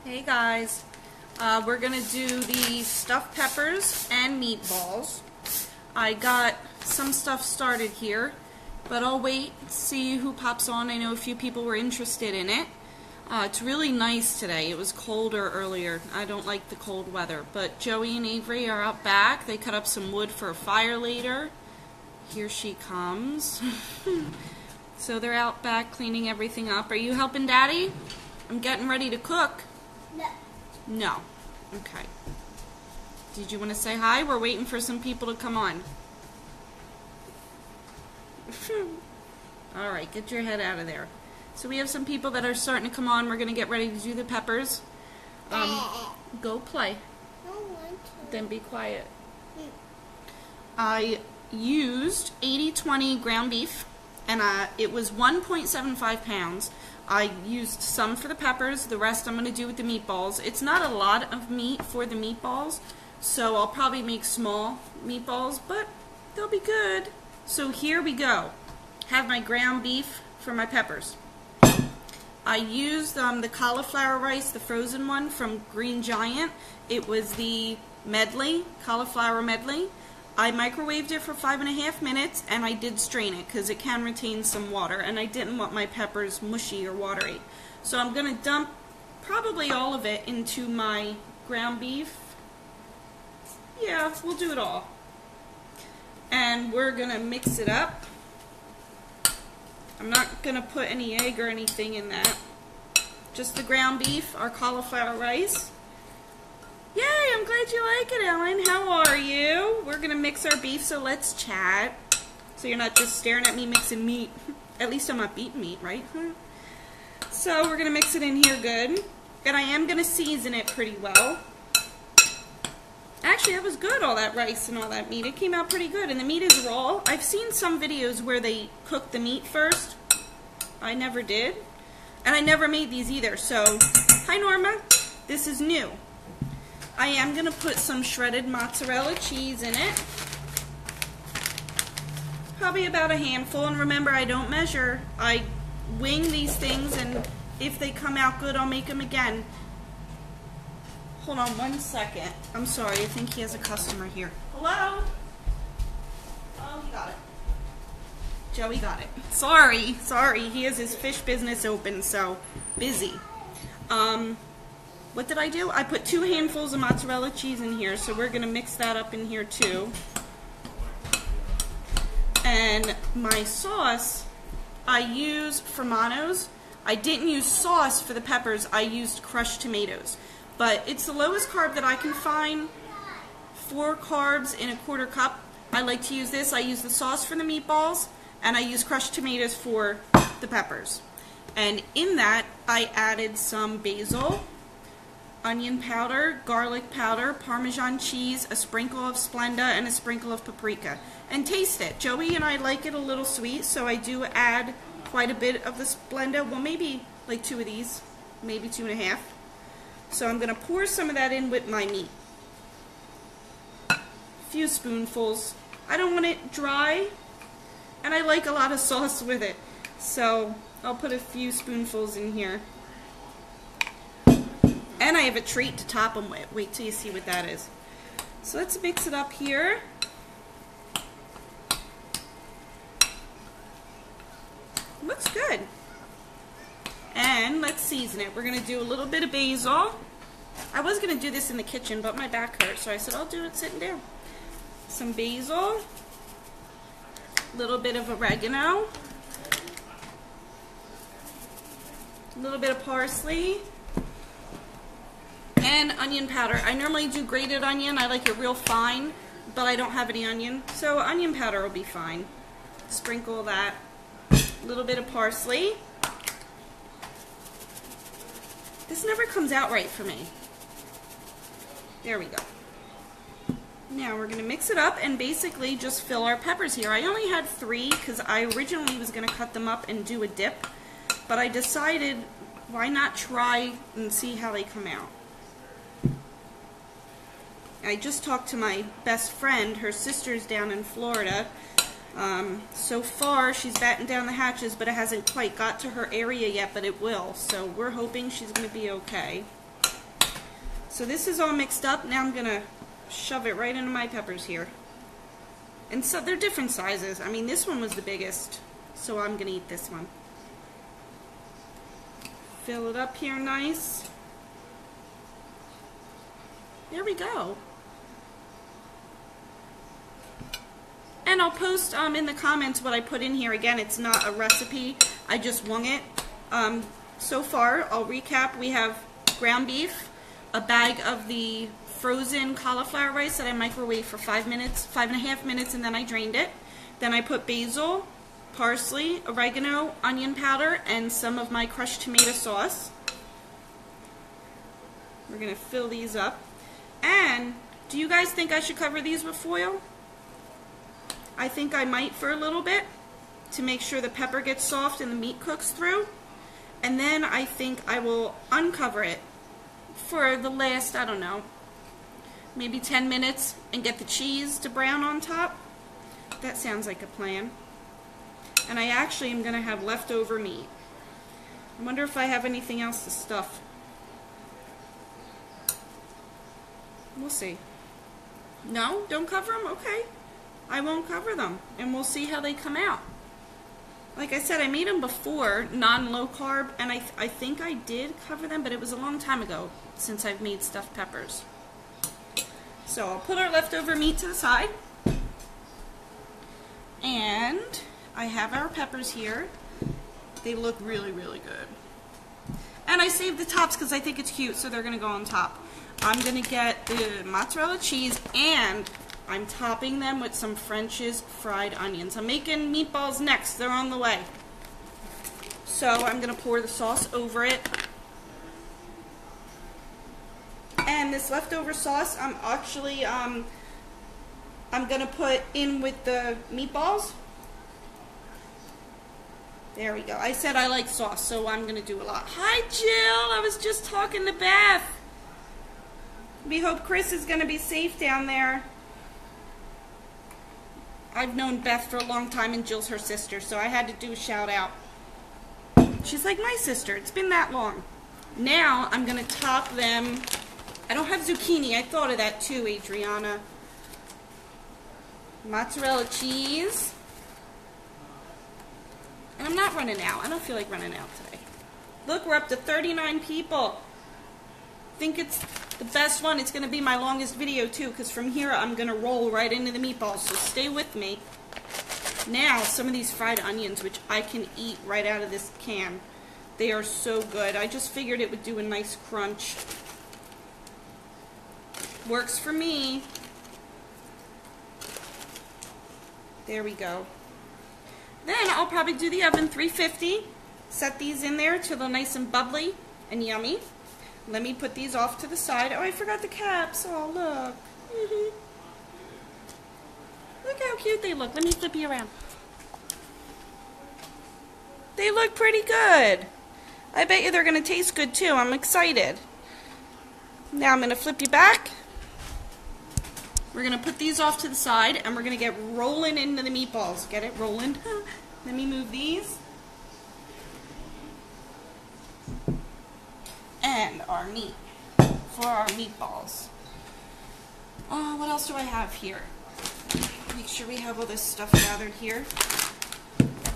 Hey guys, we're gonna do the stuffed peppers and meatballs. I got some stuff started here, but I'll wait and see who pops on. I know a few people were interested in it. It's really nice today. It was colder earlier. I don't like the cold weather, but Joey and Avery are out back. They cut up some wood for a fire later. Here she comes. So they're out back cleaning everything up. Are you helping Daddy? I'm getting ready to cook. No. No. Okay. Did you want to say hi? We're waiting for some people to come on. Alright, get your head out of there. So we have some people that are starting to come on. We're going to get ready to do the peppers. Go play. I don't want to. Then be quiet. I used 80-20 ground beef, and it was 1.75 pounds. I used some for the peppers, the rest I'm going to do with the meatballs. It's not a lot of meat for the meatballs, so I'll probably make small meatballs, but they'll be good. So here we go. Have my ground beef for my peppers. I used the cauliflower rice, the frozen one from Green Giant. It was the medley, cauliflower medley. I microwaved it for 5.5 minutes, and I did strain it because it can retain some water, and I didn't want my peppers mushy or watery. So I'm going to dump probably all of it into my ground beef. Yeah, we'll do it all. And we're going to mix it up. I'm not going to put any egg or anything in that. Just the ground beef, our cauliflower rice. Yay, I'm glad you like it, Ellen. How are you? We're going to mix our beef, so let's chat. So you're not just staring at me mixing meat. At least I'm not beating meat, right? So we're going to mix it in here good. And I am going to season it pretty well. Actually, that was good, all that rice and all that meat. It came out pretty good, and the meat is raw. I've seen some videos where they cook the meat first. I never did. And I never made these either, so hi Norma. This is new. I am going to put some shredded mozzarella cheese in it. Probably about a handful, and remember I don't measure. I wing these things, and if they come out good, I'll make them again. Hold on one second. I'm sorry, I think he has a customer here. Hello? Oh, he got it. Joey got it. Sorry, he has his fish business open, so busy. What did I do? I put 2 handfuls of mozzarella cheese in here, so we're going to mix that up in here too. And my sauce, I use Fermanos. I didn't use sauce for the peppers, I used crushed tomatoes. But it's the lowest carb that I can find. 4 carbs in a 1/4 cup. I like to use this. I use the sauce for the meatballs, and I use crushed tomatoes for the peppers. And in that, I added some basil, onion powder, garlic powder, Parmesan cheese, a sprinkle of Splenda, and a sprinkle of paprika. And taste it. Joey and I like it a little sweet, so I do add quite a bit of the Splenda. Well, maybe like 2 of these, maybe 2.5. So I'm going to pour some of that in with my meat. A few spoonfuls. I don't want it dry, and I like a lot of sauce with it. So I'll put a few spoonfuls in here. And I have a treat to top them with. Wait till you see what that is. So let's mix it up here. Looks good. And let's season it. We're going to do a little bit of basil. I was going to do this in the kitchen, but my back hurt, so I said I'll do it sitting down. Some basil. A little bit of oregano. A little bit of parsley. And onion powder. I normally do grated onion. I like it real fine, but I don't have any onion, so onion powder will be fine. Sprinkle that. A little bit of parsley. This never comes out right for me. There we go. Now we're going to mix it up and basically just fill our peppers here. I only had 3 because I originally was going to cut them up and do a dip, but I decided why not try and see how they come out. I just talked to my best friend. Her sister's down in Florida. So far, she's battened down the hatches, but it hasn't quite got to her area yet, but it will. So we're hoping she's going to be okay. So this is all mixed up. Now I'm going to shove it right into my peppers here. And so they're different sizes. I mean, this one was the biggest, so I'm going to eat this one. Fill it up here nice. There we go. And I'll post in the comments what I put in here. Again, it's not a recipe. I just wung it. So far, I'll recap. We have ground beef, a bag of the frozen cauliflower rice that I microwaved for 5 minutes, 5.5 minutes, and then I drained it. Then I put basil, parsley, oregano, onion powder, and some of my crushed tomato sauce. We're going to fill these up. And do you guys think I should cover these with foil? I think I might for a little bit to make sure the pepper gets soft and the meat cooks through. And then I think I will uncover it for the last, I don't know, maybe 10 minutes and get the cheese to brown on top. That sounds like a plan. And I actually am going to have leftover meat. I wonder if I have anything else to stuff. We'll see. No? Don't cover them? Okay. I won't cover them. And we'll see how they come out. Like I said, I made them before, non-low carb, and I think I did cover them, but it was a long time ago since I've made stuffed peppers. So I'll put our leftover meat to the side. And I have our peppers here. They look really, really good. And I saved the tops because I think it's cute, so they're going to go on top. I'm going to get the mozzarella cheese, and I'm topping them with some French's fried onions. I'm making meatballs next. They're on the way. So I'm going to pour the sauce over it. And this leftover sauce, I'm actually, I'm going to put in with the meatballs. There we go. I said I like sauce, so I'm going to do a lot. Hi, Jill. I was just talking to Beth. We hope Chris is going to be safe down there. I've known Beth for a long time, and Jill's her sister, so I had to do a shout out. She's like my sister. It's been that long. Now I'm going to top them. I don't have zucchini. I thought of that too, Adriana. Mozzarella cheese. And I'm not running out. I don't feel like running out today. Look, we're up to 39 people. I think it's the best one. It's going to be my longest video too, because from here I'm going to roll right into the meatballs, so stay with me. Now, some of these fried onions, which I can eat right out of this can. They are so good. I just figured it would do a nice crunch. Works for me. There we go. Then I'll probably do the oven 350. Set these in there till they're nice and bubbly and yummy. Let me put these off to the side. Oh, I forgot the caps. Oh, look. Look how cute they look. Let me flip you around. They look pretty good. I bet you they're going to taste good too. I'm excited. Now I'm going to flip you back. We're going to put these off to the side, and we're going to get rolling into the meatballs. Get it? Rolling. Let me move these. And our meat for our meatballs. Oh, what else do I have here? Make sure we have all this stuff gathered here.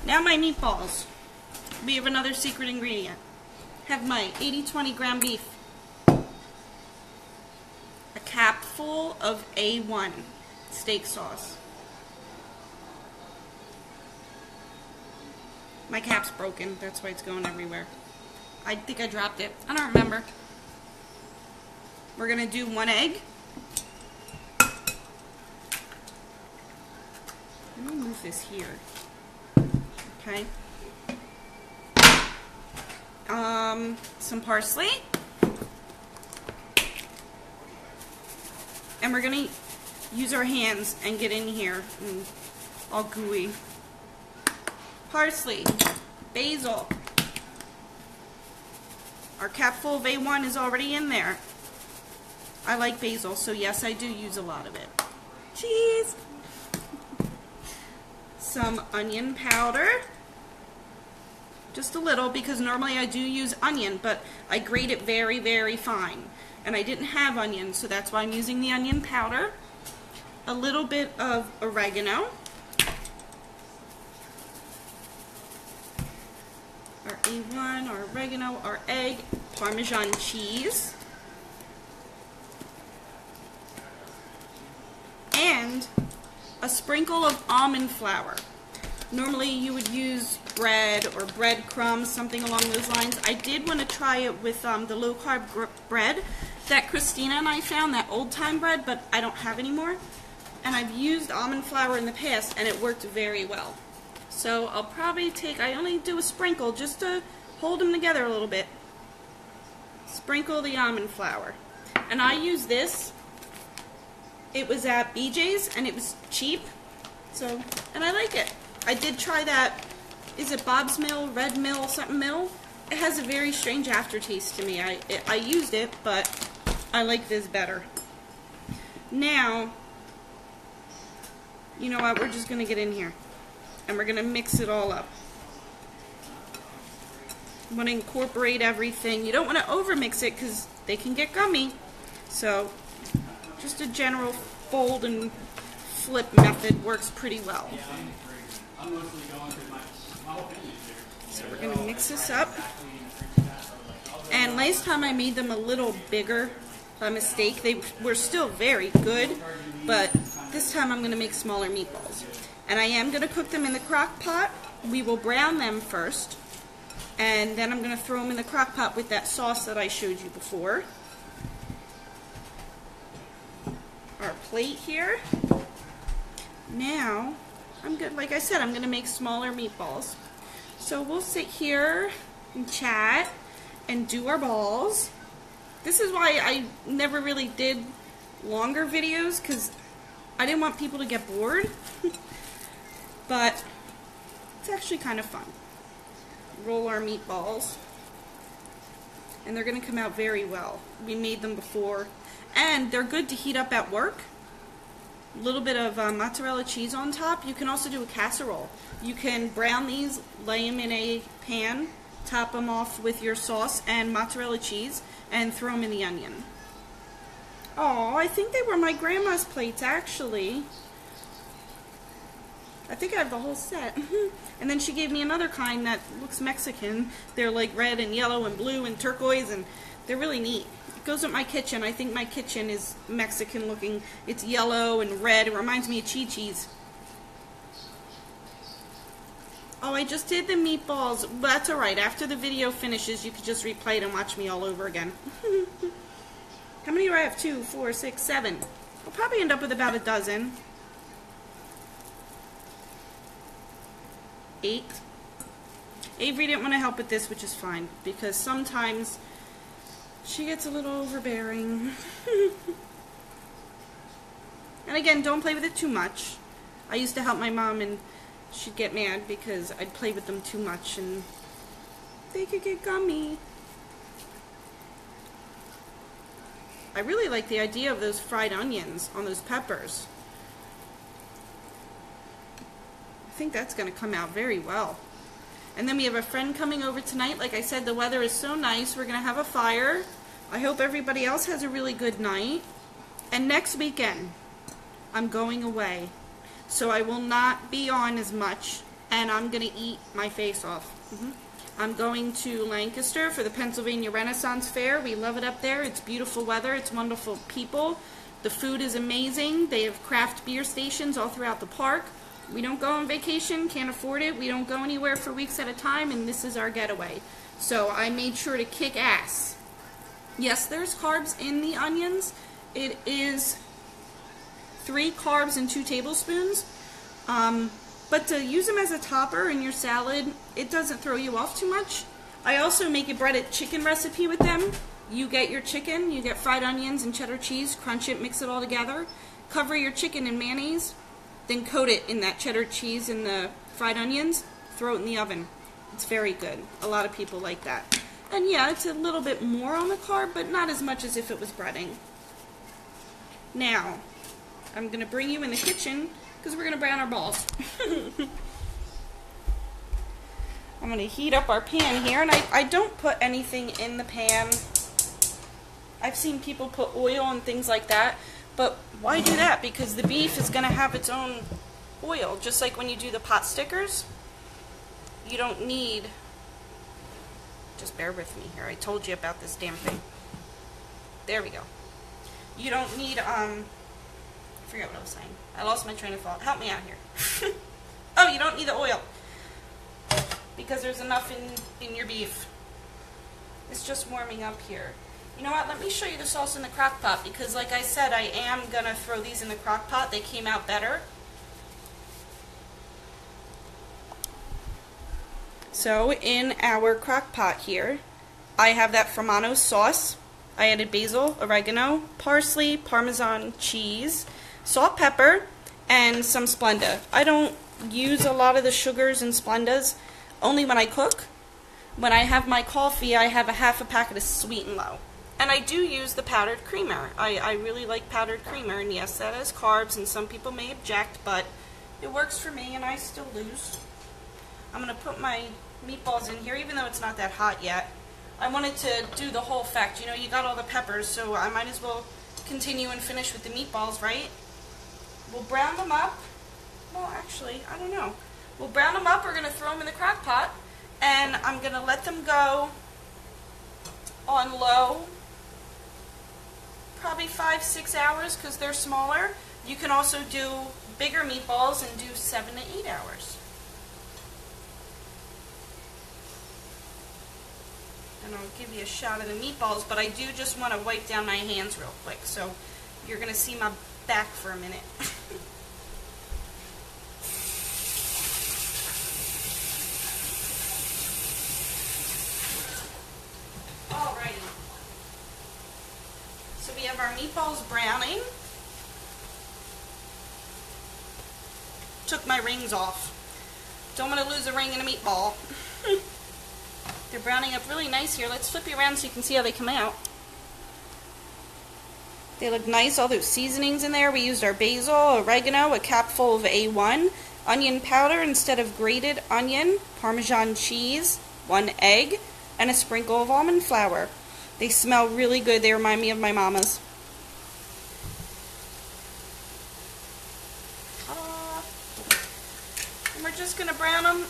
Now my meatballs. We have another secret ingredient. Have my 80-20 ground beef. A cap full of A1 steak sauce. My cap's broken, that's why it's going everywhere. I think I dropped it. I don't remember. We're going to do 1 egg. Let me move this here. Okay. Some parsley. And we're going to use our hands and get in here. All gooey. Parsley. Basil. Our cap full of A1 is already in there. I like basil, so yes, I do use a lot of it. Cheese. Some onion powder. just a little, because normally I do use onion, but I grate it very, very fine. And I didn't have onion, so that's why I'm using the onion powder. A little bit of oregano. Our A1, our oregano, our egg, Parmesan cheese. And a sprinkle of almond flour. Normally you would use bread or breadcrumbs, something along those lines. I did want to try it with the low-carb bread that Christina and I found, that old-time bread, but I don't have anymore. And I've used almond flour in the past, and it worked very well. So I'll probably take, I only do a sprinkle just to hold them together a little bit. Sprinkle the almond flour. And I use this. It was at BJ's, and it was cheap. So, and I like it. I did try that, is it Bob's Mill, Red Mill, something Mill? It has a very strange aftertaste to me. I used it, but I like this better. Now, you know what, we're just going to get in here. And we're going to mix it all up. You want to incorporate everything. You don't want to overmix it because they can get gummy. So, just a general fold and flip method works pretty well. So we're going to mix this up. And last time I made them a little bigger by mistake. They were still very good, but this time I'm going to make smaller meatballs. And I am going to cook them in the crock pot. We will brown them first, and then I'm going to throw them in the crock pot with that sauce that I showed you before. Our plate here. Now, I'm good. Like I said, I'm going to make smaller meatballs. So we'll sit here and chat and do our balls. This is why I never really did longer videos, because I didn't want people to get bored. But it's actually kind of fun. Roll our meatballs. And they're going to come out very well. We made them before. And they're good to heat up at work. A little bit of mozzarella cheese on top. You can also do a casserole. You can brown these, lay them in a pan, top them off with your sauce and mozzarella cheese, and throw them in the onion. Oh, I think they were my grandma's plates, actually. I think I have the whole set. And then she gave me another kind that looks Mexican. They're like red and yellow and blue and turquoise, and they're really neat. It goes with my kitchen. I think my kitchen is Mexican looking. It's yellow and red. It reminds me of Chi-Chi's. Oh, I just did the meatballs. That's alright. After the video finishes, you could just replay it and watch me all over again. How many do I have? 2, 4, 6, 7. I'll probably end up with about a dozen. 8. Avery didn't want to help with this, which is fine, because sometimes she gets a little overbearing. And again, don't play with it too much. I used to help my mom, and she'd get mad because I'd play with them too much, and they could get gummy. I really like the idea of those fried onions on those peppers. I think that's going to come out very well. And then we have a friend coming over tonight. Like I said, the weather is so nice. We're going to have a fire. I hope everybody else has a really good night. And next weekend, I'm going away. So I will not be on as much, and I'm going to eat my face off. I'm going to Lancaster for the Pennsylvania Renaissance Fair. We love it up there. It's beautiful weather. It's wonderful people. The food is amazing. They have craft beer stations all throughout the park. We don't go on vacation, can't afford it. We don't go anywhere for weeks at a time, and this is our getaway. So I made sure to kick ass. Yes, there's carbs in the onions. It is 3 carbs and 2 tablespoons. But to use them as a topper in your salad, it doesn't throw you off too much. I also make a breaded chicken recipe with them. You get your chicken, you get fried onions and cheddar cheese, crunch it, mix it all together. Cover your chicken in mayonnaise. Then coat it in that cheddar cheese and the fried onions, throw it in the oven. It's very good. A lot of people like that. And yeah, it's a little bit more on the carb, but not as much as if it was breading. Now, I'm going to bring you in the kitchen because we're going to brown our balls. I'm going to heat up our pan here, and I don't put anything in the pan. I've seen people put oil and things like that, but why do that? Because the beef is going to have its own oil, just like when you do the pot stickers. You don't need, just bear with me here, I told you about this damn thing. There we go. You don't need, I forget what I was saying. I lost my train of thought. Help me out here. Oh, you don't need the oil, because there's enough in your beef. It's just warming up here. You know what, let me show you the sauce in the crock pot, because like I said, I am going to throw these in the crock pot. They came out better. So in our crock pot here, I have that Romano sauce. I added basil, oregano, parsley, Parmesan cheese, salt, pepper, and some Splenda. I don't use a lot of the sugars and Splendas, only when I cook. When I have my coffee, I have a half a packet of Sweet and Low. And I do use the powdered creamer. I really like powdered creamer, and yes, that has carbs, and some people may object, but it works for me, and I still lose. I'm going to put my meatballs in here, even though it's not that hot yet. I wanted to do the whole effect. You know, you got all the peppers, so I might as well continue and finish with the meatballs, right? We'll brown them up. Well, actually, I don't know. We'll brown them up. We're going to throw them in the crock pot, and I'm going to let them go on low, probably 5-6 hours, because they're smaller. You can also do bigger meatballs and do 7 to 8 hours. And I'll give you a shot of the meatballs, but I do just want to wipe down my hands real quick, so you're going to see my back for a minute. Alrighty. So we have our meatballs browning. Took my rings off. Don't want to lose a ring in a meatball. They're browning up really nice here. Let's flip you around so you can see how they come out. They look nice, all those seasonings in there. We used our basil, oregano, a capful of A1, onion powder instead of grated onion, Parmesan cheese, 1 egg, and a sprinkle of almond flour. They smell really good. They remind me of my mama's. And we're just going to brown them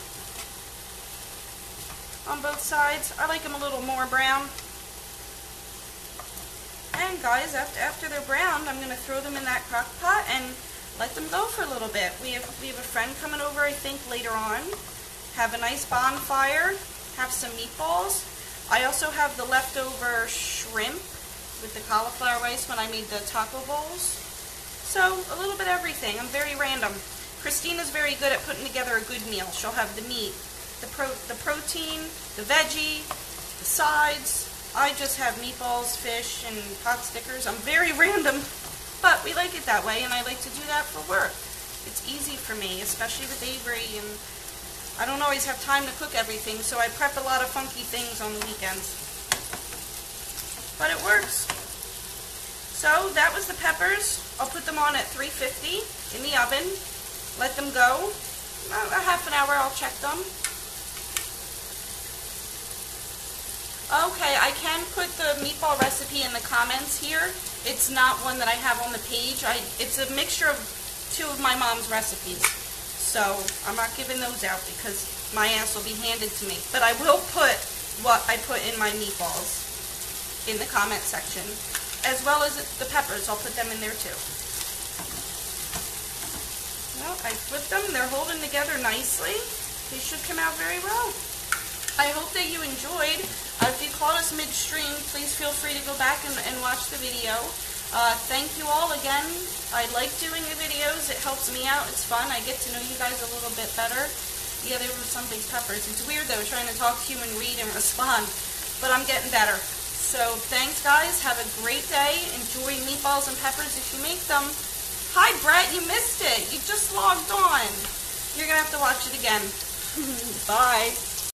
on both sides. I like them a little more brown. And guys, after they're browned, I'm going to throw them in that crock pot and let them go for a little bit. We have a friend coming over, I think, later on. Have a nice bonfire. Have some meatballs. I also have the leftover shrimp with the cauliflower rice when I made the taco bowls. So, a little bit of everything. I'm very random. Christina's very good at putting together a good meal. She'll have the meat, the protein, the veggie, the sides. I just have meatballs, fish, and pot stickers. I'm very random, but we like it that way, and I like to do that for work. It's easy for me, especially with Avery, and I don't always have time to cook everything, so I prep a lot of funky things on the weekends. But it works. So that was the peppers. I'll put them on at 350 in the oven. Let them go. About a half an hour, I'll check them. Okay, I can put the meatball recipe in the comments here. It's not one that I have on the page. It's a mixture of 2 of my mom's recipes. So I'm not giving those out because my ass will be handed to me. But I will put what I put in my meatballs in the comment section. As well as the peppers, I'll put them in there too. Well, I flipped them. They're holding together nicely. They should come out very well. I hope that you enjoyed. If you caught us midstream, please feel free to go back and watch the video. Thank you all again. I like doing the videos. It helps me out. It's fun. I get to know you guys a little bit better. Yeah, there were some big peppers. It's weird, though, trying to talk to you and read and respond. But I'm getting better. So thanks, guys. Have a great day. Enjoy meatballs and peppers if you make them. Hi, Brett. You missed it. You just logged on. You're going to have to watch it again. Bye.